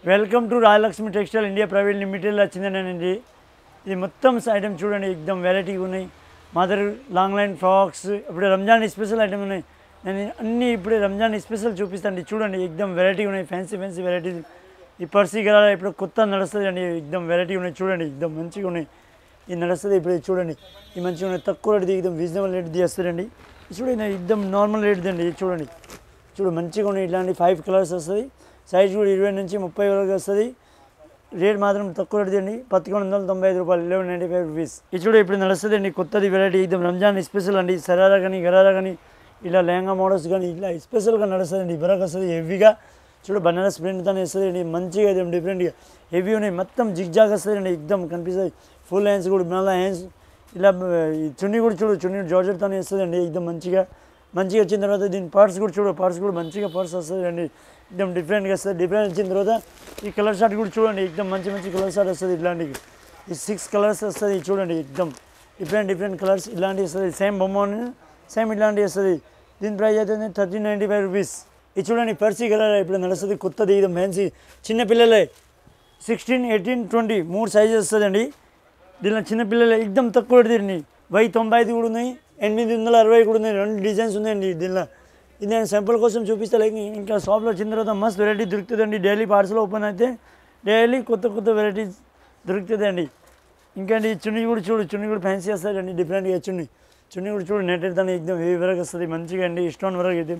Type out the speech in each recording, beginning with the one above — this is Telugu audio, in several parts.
Welcome to Rayalakshmi textile India private లిమిటెడ్లో వచ్చిందండి. ఇది మొత్తం ఐటమ్ చూడండి, ఎక్దమ్ వెరైటీగా ఉన్నాయి. మదర్ లాంగ్ లైన్ ఫ్రాక్స్, ఇప్పుడు రంజాన్ స్పెషల్ ఐటమ్ ఉన్నాయి. నేను అన్నీ ఇప్పుడు రంజాన్ స్పెషల్ చూపిస్తాను. చూడండి, ఎక్దమ్ వెరైటీగా ఉన్నాయి, ఫ్యాన్సీ వెరైటీస్. ఈ పర్సీ గల ఇప్పుడు కొత్త నడుస్తుంది అండి, ఎక్దమ్ వెరైటీగా ఉన్నాయి. చూడండి, ఎక్దమ్ మంచిగా ఉన్నాయి. ఇది నడుస్తుంది ఇప్పుడు. చూడండి, ఈ మంచిగా ఉన్నాయి. తక్కువ రేటుది, ఎక్దమ్ రీజనబుల్ రేటుది వస్తుందండి. చూడండి, ఎక్దమ్ నార్మల్ రేటుది అండి. చూడండి మంచిగా ఉన్నాయి. ఇట్లాంటి 5 కలర్స్ వస్తుంది. సైజ్ కూడా 20 నుంచి 30 వరకు వస్తుంది. రేట్ మాత్రం తక్కువ రేటుది అండి, 1195 రూపాయలు, 1195 రూపీస్. ఇది చూడ ఇప్పుడు నడుస్తుంది అండి, కొత్తది వెరైటీ, ఎక్దమ్ రంజాన్ స్పెషల్ అండి. సరారా కానీ గరారా కానీ ఇలా లెహంగా మోడల్స్ కానీ ఇలా స్పెషల్గా నడుస్తుంది అండి. బరకు వస్తుంది హెవీగా. చూడ బనారస్ ప్రింట్తో వస్తుంది అండి, మంచిగా అయితే డిఫరెంట్గా హెవీ ఉన్నాయి. మొత్తం జిగ్జాగ్ వస్తుంది అండి, ఎక్దమ్ కనిపిస్తుంది. ఫుల్ హ్యాండ్స్ కూడా, మళ్ళీ హ్యాండ్స్ ఇలా చున్నీ కూడా చున్నీ జార్జెట్తో వస్తుంది అండి, ఎక్దమ్ మంచిగా వచ్చిన తర్వాత దీని పర్స్ కూడా పర్స్ కూడా మంచిగా పర్స్ వస్తుంది అండి, ఎక్దమ్ డిఫరెంట్గా వస్తుంది. డిఫరెంట్ వచ్చిన తర్వాత ఈ కలర్ షార్ట్ కూడా చూడండి, ఎక్దమ్ మంచి కలర్ షార్ట్ వస్తుంది. ఇట్లాంటివి ఈ 6 కలర్స్ వస్తుంది. చూడండి, ఎక్దమ్ డిఫరెంట్ కలర్స్ ఇలాంటివి వస్తుంది. సేమ్ బొమ్మ సేమ్ ఇట్లాంటివి వస్తుంది. దీని ప్రైస్ అయితే 1395 రూపీస్. ఇది చూడండి, పర్సీ కలర్ ఇప్పుడు నడుస్తుంది, కొత్తది, ఇది ఫ్యాన్సీ. చిన్నపిల్లలే 16, 18, 20 3 సైజెస్ వస్తుంది అండి. దీనిలో చిన్నపిల్లలే ఎక్దమ్ తక్కువ పెడుతుంది. 1095 కూడా ఉన్నాయి, 860 కూడా ఉన్నాయి. 2 డిజైన్స్ ఉన్నాయండి దీనిలో. ఇది నేను సింపుల్ కోసం చూపిస్తాను. ఇంకా షాప్లో వచ్చిన తర్వాత మస్తు వెరైటీ దొరుకుతుందండి. డైలీ పార్సల్ ఓపెన్ అయితే డైలీ కొత్త వెరైటీస్ దొరుకుతుంది అండి. ఇంకా చున్నీ కూడా ఫ్యాన్సీ వస్తుందండి, డిఫరెంట్గా చున్నీ కూడా చూడండి, నెట్ అయితే ఎక్దమ్ హెవీ వరకు వస్తుంది, మంచిగా అండి, స్టోన్ వరకు అయితే.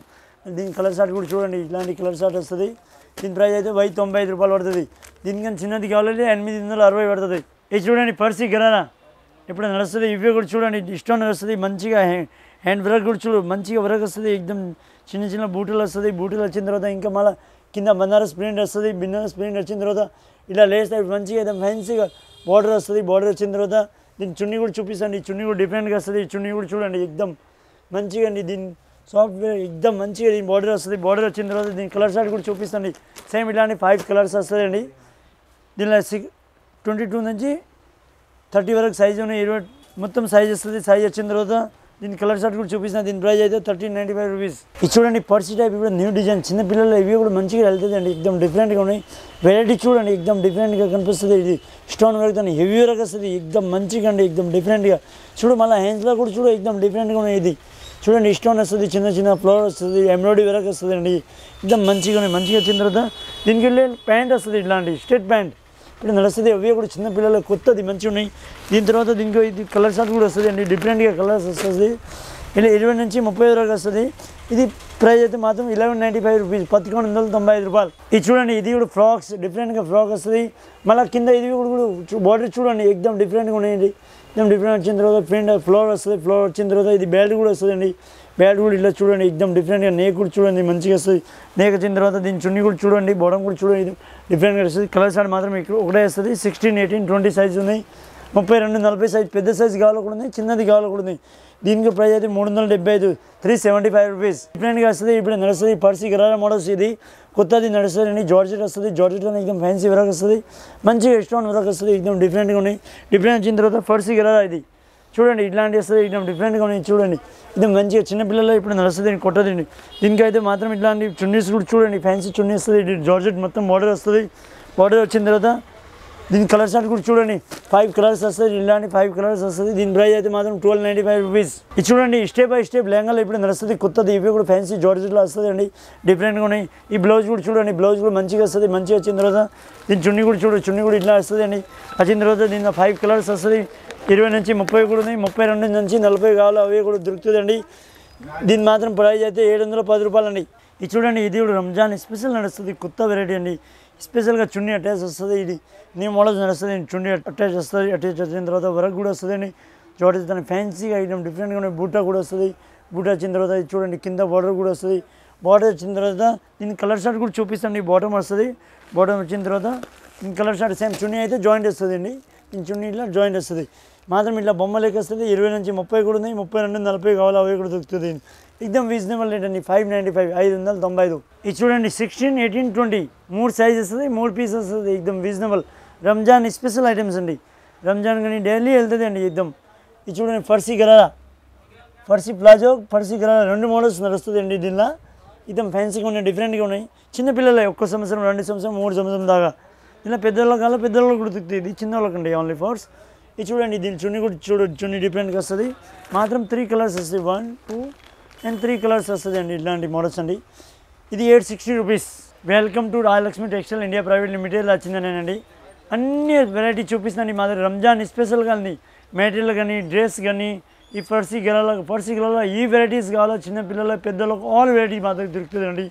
దీని కలర్ షార్ట్ కూడా చూడండి, ఇట్లాంటి కలర్ షార్ట్ వస్తుంది. దీని ప్రైస్ అయితే 1095 రూపాయలు పడుతుంది. దీనికన్నా చిన్నది కావాలంటే 860 పడుతుంది. ఇది చూడండి, పర్సీ గరారా ఇప్పుడు నడుస్తుంది. ఇవే కూడా చూడండి, స్టోన్ వస్తుంది, మంచిగా హ్యాండ్ వర్క్ కూడా మంచిగా వర్క్ వస్తుంది. ఎక్దమ్ చిన్న బూటీలు వస్తుంది. బూటీలు వచ్చిన తర్వాత ఇంకా మళ్ళీ కింద బనారస్ ప్రింట్ వస్తుంది. బనారస్ ప్రింట్ వచ్చిన తర్వాత ఇలా లేస్ టైప్ మంచిగా అయితే ఫ్యాన్సీగా బార్డర్ వస్తుంది. బార్డర్ వచ్చిన తర్వాత దీని చున్నీ కూడా చూపిస్తాండి. చున్నీ కూడా డిఫరెంట్గా వస్తుంది. చున్నీ కూడా చూడండి, ఎక్దమ్ మంచిగా అండి. దీని సాఫ్ట్వేర్ ఎక్దమ్ మంచిగా దీని బార్డర్ వస్తుంది. బార్డర్ వచ్చిన తర్వాత దీని కలర్ షార్ట్ కూడా చూపిస్తాండి. సేమ్ ఇలాంటి 5 కలర్స్ వస్తుందండి. దీనిలో 22 నుంచి 30 వరకు సైజు ఉన్నాయి. 20 మొత్తం సైజ్ వస్తుంది. సైజ్ వచ్చిన తర్వాత దీని కలర్ షార్ట్ కూడా చూపిస్తాను. దీని ప్రైస్ అయితే 1395 రూపీస్. ఇది చూడండి, పర్సీ టైప్ ఇప్పుడు న్యూ డిజైన్. చిన్నపిల్లలు ఇవి కూడా మంచిగా వెళ్తుంది అండి, ఎక్దమ్ డిఫరెంట్గా ఉన్నాయి. వెరైటీ చూడండి, ఎక్దమ్ డిఫరెంట్గా కనిపిస్తుంది. ఇది స్టోన్ వర్క్ దాన్ని హెవీ వరకు వస్తుంది, ఎక్దమ్ మంచిగా అండి, ఎక్దమ్ డిఫరెంట్గా. మళ్ళీ హ్యాండ్స్లో కూడా ఎక్దమ్ డిఫరెంట్గా ఉన్నాయి. ఇది చూడండి, స్టోన్ వస్తుంది, చిన్న ఫ్లవర్ వస్తుంది, ఎంబ్రాయిడరీ వరకు వస్తుంది అండి, ఎక్దమ్ మంచిగా ఉన్నాయి. మంచిగా వచ్చిన తర్వాత దీనికి వెళ్ళి ప్యాంట్ వస్తుంది, ఇట్లాంటి స్ట్రెట్ ప్యాంట్ ఇప్పుడు నడుస్తుంది. అవి కూడా చిన్న పిల్లలు కొత్తది మంచిగా ఉన్నాయి. దీని తర్వాత దీనికి ఇది కలర్ షార్ట్ కూడా వస్తుంది అండి, డిఫరెంట్గా కలర్స్ వస్తుంది. ఇలా 20 నుంచి 30 వరకు వస్తుంది. ఇది ప్రైస్ అయితే మాత్రం 1195 రూపీస్, 1195 రూపాయలు. ఇది చూడండి, ఇది కూడా ఫ్రాక్స్, డిఫరెంట్గా ఫ్రాక్ వస్తుంది. మళ్ళీ కింద ఇది కూడా బార్డర్ చూడండి, ఎక్దమ్ డిఫరెంట్గా ఉన్నాయండి. ఎక్దమ్ డిఫరెంట్ వచ్చిన తర్వాత ప్రింట్ ఫ్లవర్ వస్తుంది. ఫ్లవర్ వచ్చిన తర్వాత ఇది బెల్ట్ కూడా వస్తుందండి. బెల్ట్ కూడా ఇలా చూడండి, ఎక్దమ్ డిఫరెంట్గా. నేక్ కూడా చూడండి, మంచిగా వస్తుంది. నేక్ వచ్చిన తర్వాత దీని చున్నీ కూడా చూడండి, బొడం కూడా చూడండి, ఇది డిఫరెంట్గా వస్తుంది. కలర్ షార్ట్ మాత్రం ఇక్కడ ఒకటే వస్తుంది. 16, 18, 20 సైజు ఉన్నాయి. 32, 40 సైజ్, పెద్ద సైజు కావాలి కూడా ఉన్నాయి, చిన్నది కావాలి కూడా ఉన్నాయి. దీనికి ప్రైస్ అయితే 375, 375 రూపీస్. డిఫరెంట్గా వస్తుంది. ఇప్పుడు నడుస్తుంది పర్సీ గరారా మోడల్స్. ఇది కొత్తది నడుస్తుంది అండి. జార్జెట్ వస్తుంది. జార్జెట్లో ఎక్దమ్ ఫ్యాన్సీ వరకు వస్తుంది, మంచిగా స్టోన్ వరకు వస్తుంది, ఎక్దమ్ డిఫరెంట్గా ఉన్నాయి. డిఫరెంట్ వచ్చిన తర్వాత పర్సీ గరారా ఇది చూడండి, ఇట్లాంటి వస్తుంది, ఎక్దమ్ డిఫరెంట్గా ఉన్నాయి. చూడండి, ఇది మంచిగా చిన్నపిల్లలు ఇప్పుడు నడుస్తుంది, కొత్తది. దీనికైతే మాత్రం ఇట్లాంటి చున్నీస్ కూడా చూడండి, ఫ్యాన్సీ చున్నీ వస్తుంది. జార్జెట్ మొత్తం బార్డర్ వస్తుంది. బార్డర్ వచ్చిన తర్వాత దీని కలర్ షార్ట్ కూడా చూడండి, 5 కలర్స్ వస్తుంది. ఇలాంటి 5 కలర్స్ వస్తుంది. దీని ప్రైస్ అయితే మాత్రం 1295 రూపీస్. ఇది చూడండి, స్టెప్ బై స్టెప్ లెహంగాలో ఇప్పుడు నడుస్తుంది, కొత్తది. ఇవి కూడా ఫ్యాన్సీ జార్జెట్లో వస్తుంది అండి, డిఫరెంట్గా ఉన్నాయి. ఈ బ్లౌజ్ కూడా చూడండి, బ్లౌజ్ కూడా మంచిగా వస్తుంది. మంచిగా వచ్చిన తర్వాత దీని చున్నీ కూడా చున్నీ కూడా ఇట్లా వస్తుంది అండి. వచ్చిన తర్వాత దీనిలో 5 కలర్స్ వస్తుంది. 20 నుంచి 30 కూడా ఉన్నాయి. 32 నుంచి 40 కావాలి, అవి కూడా దొరుకుతుందండి. దీని మాత్రం ప్రైస్ అయితే 710 రూపాయలు అండి. ఇది చూడండి, ఇది కూడా రంజాన్ స్పెషల్ నడుస్తుంది, కొత్త వెరైటీ అండి. స్పెషల్గా చున్నీ అటాచ్ వస్తుంది. ఇది న్యూ మోడల్స్ నడుస్తుంది. చున్నీ అటాచ్ వస్తుంది. అటాచ్ వచ్చిన తర్వాత వర్క్ కూడా వస్తుంది అండి. జార్జెట్ దాని ఫ్యాన్సీగా ఐటమ్ డిఫరెంట్గా ఉన్నాయి. బూటా కూడా వస్తుంది. బూటా వచ్చిన తర్వాత ఇది చూడండి, కింద బార్డర్ కూడా వస్తుంది. బార్డర్ వచ్చిన తర్వాత దీని కలర్ షార్ట్ కూడా చూపిస్తాండి. బాటమ్ వస్తుంది. బాటమ్ వచ్చిన తర్వాత దీని కలర్ షార్ట్ సేమ్ చున్నీ అయితే జాయింట్ వస్తుంది అండి. దీని చున్నీ ఇట్లా జాయింట్ వస్తుంది. మాత్రం ఇట్లా బొమ్మ లెక్క వస్తుంది. 20 నుంచి 30 కూడా ఉన్నాయి. 32, 40 కావాలి, అవి కూడా దొరుకుతుంది. ఎక్దమ్ రీజనబుల్ రేట్ అండి, 595, 595. ఇది చూడండి, 16, 18, 20 3 సైజ్ వస్తుంది, 3 పీసెస్ వస్తుంది, ఎక్దమ్ రీజనబుల్. రంజాన్ స్పెషల్ ఐటమ్స్ అండి. రంజాన్ కానీ డైలీ వెళ్తుంది అండి ఎక్దమ్. ఇది చూడండి, పర్సీ గరారా, పర్సీ ప్లాజో, పర్సీ గరారా 2 మోడల్స్ నడుస్తుంది అండి. దీనిలో ఇదం ఫ్యాన్సీగా ఉన్నాయి, డిఫరెంట్గా ఉన్నాయి. చిన్నపిల్లలే 1 సంవత్సరం 2 సంవత్సరం 3 సంవత్సరం దాకా. ఇలా పెద్దవాళ్ళ పెద్దవాళ్ళకి కూడా దొరుకుతుంది. ఇది చిన్నవాళ్ళకండి ఓన్లీ ఫార్స్. ఇది చూడండి, దీని చున్నీ కూడా చున్నీ డిఫరెంట్గా వస్తుంది. మాత్రం 3 కలర్స్ వస్తాయి, 1 2 అండ్ 3 కలర్స్ వస్తుంది అండి. ఇట్లాంటి మోడల్స్ అండి. ఇది 860 rupees. Welcome to Rayalakshmi textile India private limited వచ్చిందనేనండి. అన్ని వెరైటీ చూపిస్తుందండి. మా దగ్గర రంజాన్ స్పెషల్గా అండి. మెటీరియల్ కానీ డ్రెస్ కానీ ఈ ఫర్సీ గెలలో ఈ వెరైటీస్ కావాలో చిన్నపిల్లల పెద్దలకు ఆల్ వెరైటీ మా దగ్గర దొరుకుతుందండి.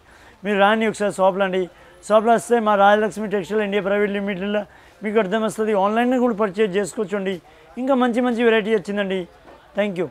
మీరు రాని ఒకసారి షాప్లో వస్తే మా రాయలక్ష్మి టెక్స్టైల్ ఇండియా ప్రైవేట్ లిమిటెడ్లో మీకు అర్థం వస్తుంది. ఆన్లైన్లో కూడా పర్చేజ్ చేసుకోవచ్చు అండి. ఇంకా మంచి వెరైటీ వచ్చిందండి. Thank you.